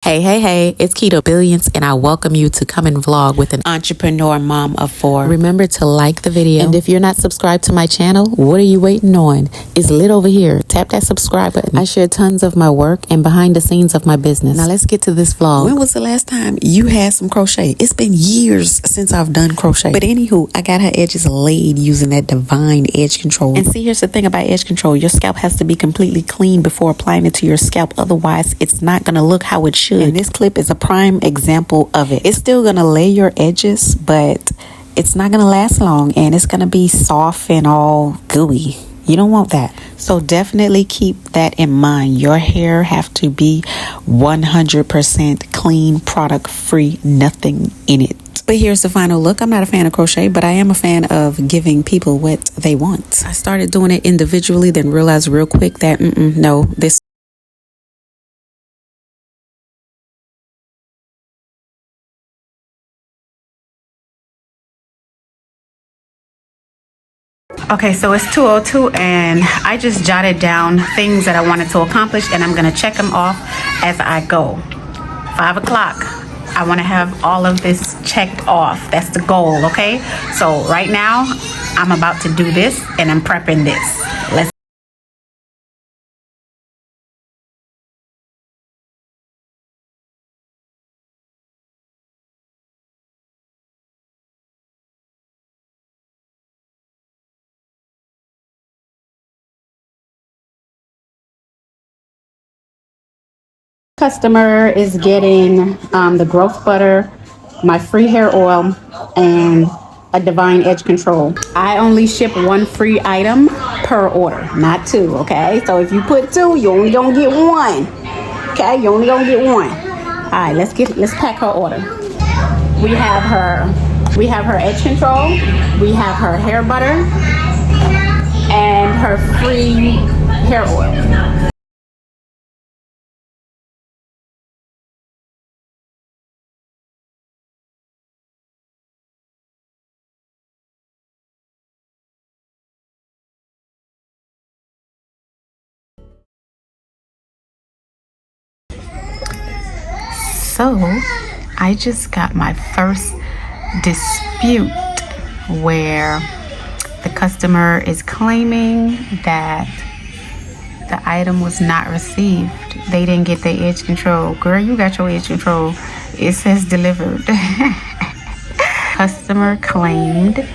Hey, it's Keto Billions, and I welcome you to come and vlog with an entrepreneur mom of 4. Remember to like the video, and if you're not subscribed to my channel, what are you waiting on? It's lit over here. Tap that subscribe button. I share tons of my work and behind the scenes of my business. Now let's get to this vlog. When was the last time you had some crochet? It's been years since I've done crochet. But anywho, I got her edges laid using that divine edge control. And see, here's the thing about edge control. Your scalp has to be completely clean before applying it to your scalp. Otherwise, it's not going to look how it should. And this clip is a prime example of it. It's still going to lay your edges, but it's not going to last long, and it's going to be soft and all gooey. You don't want that. So definitely keep that in mind. Your hair have to be 100% clean, product free, nothing in it. But here's the final look. I'm not a fan of crochet, but I am a fan of giving people what they want. I started doing it individually, then realized real quick that no, this. Okay, so it's 2:02 and I just jotted down things that I wanted to accomplish, and I'm gonna check them off as I go. 5 o'clock, I want to have all of this checked off. That's the goal, okay? So right now, I'm about to do this and I'm prepping this. Let's. Customer is getting the growth butter, my free hair oil, and a divine edge control. I only ship 1 free item per order, not 2, okay? So if you put 2, you only gonna get 1. Okay, you only gonna get 1. All right, let's pack her order. We have her edge control, we have her hair butter, and her free hair oil. So I just got my first dispute where the customer is claiming that the item was not received. They didn't get their edge control. Girl, you got your edge control. It says delivered. Customer claimed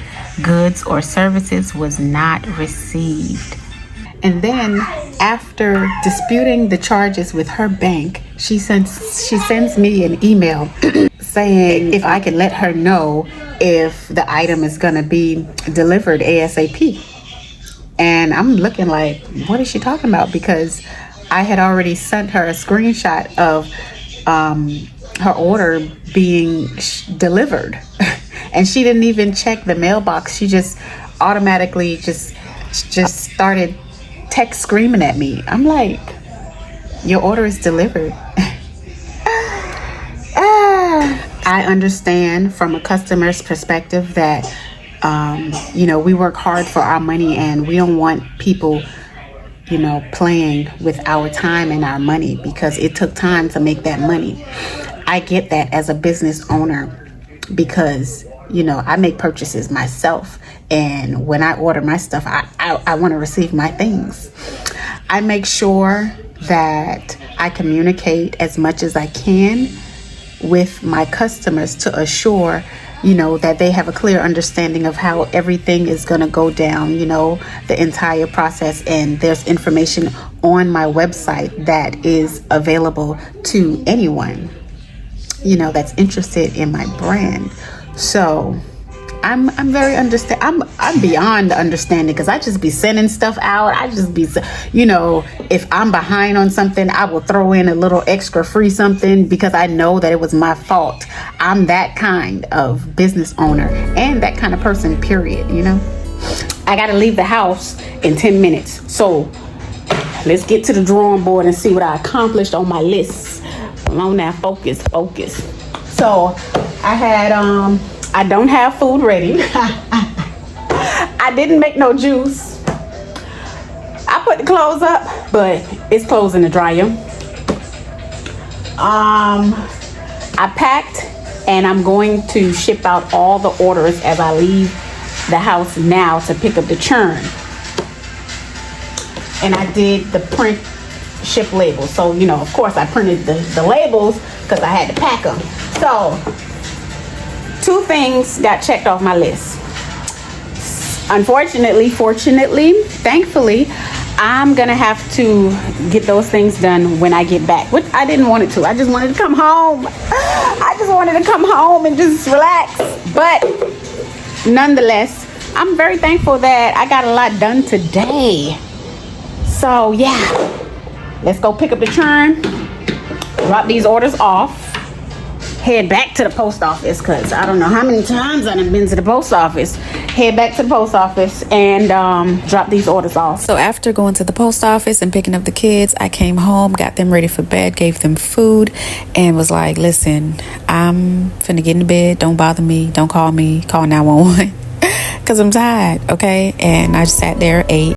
goods or services was not received. And then after disputing the charges with her bank, she sends me an email saying if I can let her know if the item is going to be delivered ASAP. And I'm looking like, what is she talking about? Because I had already sent her a screenshot of her order being delivered. And she didn't even check the mailbox. She just automatically just started text screaming at me. I'm like, your order is delivered. I understand from a customer's perspective that we work hard for our money, and we don't want people playing with our time and our money, because it took time to make that money. I get that as a business owner, because I make purchases myself, and when I order my stuff, I want to receive my things. I make sure that I communicate as much as I can with my customers to assure that they have a clear understanding of how everything is going to go down, the entire process. And there's information on my website that is available to anyone that's interested in my brand. So I'm very I'm beyond understanding, because I just be sending stuff out. I just be, if I'm behind on something, I will throw in a little extra free something because I know that it was my fault. I'm that kind of business owner and that kind of person, period. I got to leave the house in 10 minutes. So let's get to the drawing board and see what I accomplished on my list. Come on now, focus. So I don't have food ready. I didn't make no juice. I put the clothes up, but it's clothes in the dryer. I packed and I'm going to ship out all the orders as I leave the house now to pick up the churn. And I did the print ship labels. So, you know, of course I printed the labels because I had to pack them. So, 2 things got checked off my list. Unfortunately, fortunately, thankfully, I'm gonna have to get those things done when I get back, which I didn't want it to. I just wanted to come home. I just wanted to come home and just relax. But nonetheless, I'm very thankful that I got a lot done today. So yeah, let's go pick up the churn, drop these orders off, head back to the post office, because I don't know how many times I've been to the post office. Head back to the post office and drop these orders off. So after going to the post office and picking up the kids, I came home, got them ready for bed, gave them food, and was like, listen, I'm finna get into bed. Don't bother me. Don't call me. Call 911 because I'm tired, okay? And I just sat there, ate.